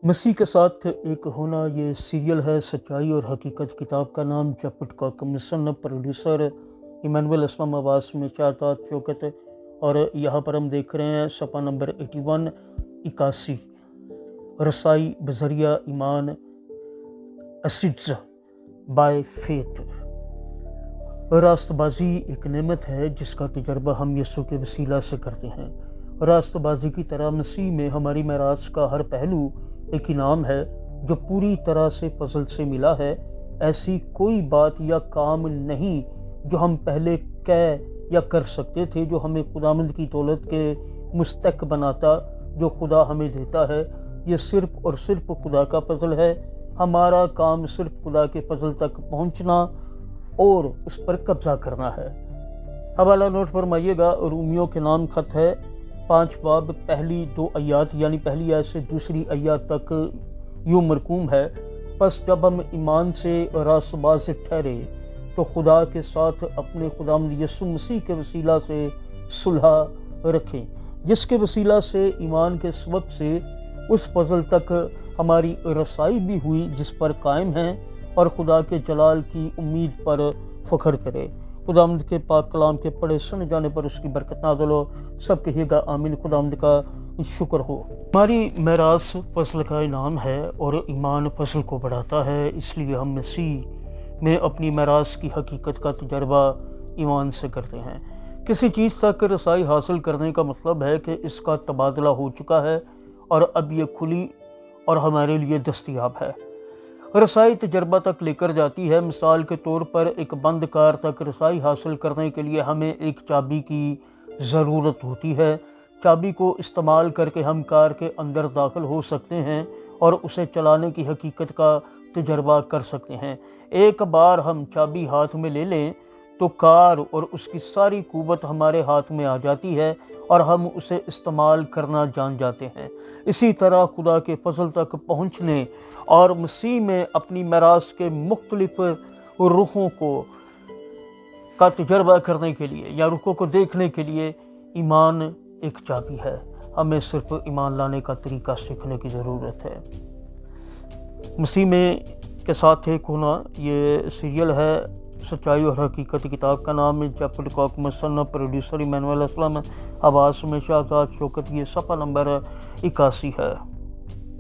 مسیح کے ساتھ ایک ہونا یہ سیریل ہے سچائی اور حقیقت۔ کتاب کا نام چپٹ کا مصنف پروڈیوسر ایمینول اسلام آباد میں چارتاج چوکت، اور یہاں پر ہم دیکھ رہے ہیں صفحہ نمبر 81 رسائی بذریعہ ایمان اسیڈز بائی فیتھ۔ راست بازی ایک نعمت ہے جس کا تجربہ ہم یسوع کے وسیلہ سے کرتے ہیں۔ راست بازی کی طرح مسیح میں ہماری میراث کا ہر پہلو ایک انعام ہے جو پوری طرح سے فضل سے ملا ہے۔ ایسی کوئی بات یا کام نہیں جو ہم پہلے کہہ یا کر سکتے تھے جو ہمیں خداوند کی دولت کے مستحق بناتا جو خدا ہمیں دیتا ہے۔ یہ صرف اور صرف خدا کا فضل ہے۔ ہمارا کام صرف خدا کے فضل تک پہنچنا اور اس پر قبضہ کرنا ہے۔ حوالہ نوٹ فرمائیے گا۔ رومیوں کے نام خط ہے 5 باب پہلی 2 آیات، یعنی پہلی آیت سے دوسری آیات تک یوں مرقوم ہے: پس جب ہم ایمان سے راست باز ٹھہرے تو خدا کے ساتھ اپنے خداوند یسوع مسیح کے وسیلہ سے صلح رکھیں، جس کے وسیلہ سے ایمان کے سبب سے اس فضل تک ہماری رسائی بھی ہوئی جس پر قائم ہیں، اور خدا کے جلال کی امید پر فخر کرے۔ خداوند کے پاک کلام کے پڑھے سن جانے پر اس کی برکت نازل ہو۔ سب کہیے گا آمین۔ خداوند کا شکر ہو۔ ہماری میراث فضل کا انعام ہے اور ایمان فضل کو بڑھاتا ہے، اس لیے ہم مسیح میں اپنی میراث کی حقیقت کا تجربہ ایمان سے کرتے ہیں۔ کسی چیز تک رسائی حاصل کرنے کا مطلب ہے کہ اس کا تبادلہ ہو چکا ہے اور اب یہ کھلی اور ہمارے لیے دستیاب ہے۔ رسائی تجربہ تک لے کر جاتی ہے۔ مثال کے طور پر ایک بند کار تک رسائی حاصل کرنے کے لیے ہمیں ایک چابی کی ضرورت ہوتی ہے۔ چابی کو استعمال کر کے ہم کار کے اندر داخل ہو سکتے ہیں اور اسے چلانے کی حقیقت کا تجربہ کر سکتے ہیں۔ ایک بار ہم چابی ہاتھ میں لے لیں تو کار اور اس کی ساری قوت ہمارے ہاتھ میں آ جاتی ہے اور ہم اسے استعمال کرنا جان جاتے ہیں۔ اسی طرح خدا کے فضل تک پہنچنے اور مسیح میں اپنی میراث کے مختلف رخوں کا تجربہ کرنے کے لیے یا رخوں کو دیکھنے کے لیے ایمان ایک چابی ہے۔ ہمیں صرف ایمان لانے کا طریقہ سیکھنے کی ضرورت ہے۔ مسیح میں کے ساتھ ایک ہونا یہ سیریل ہے سچائی اور حقیقت۔ کتاب کا نام ہے چپٹ کا مصنف پروڈیوسر ایمینول اسلام آباد میں شہزاد شوکت۔ یہ صفحہ نمبر 81 ہے۔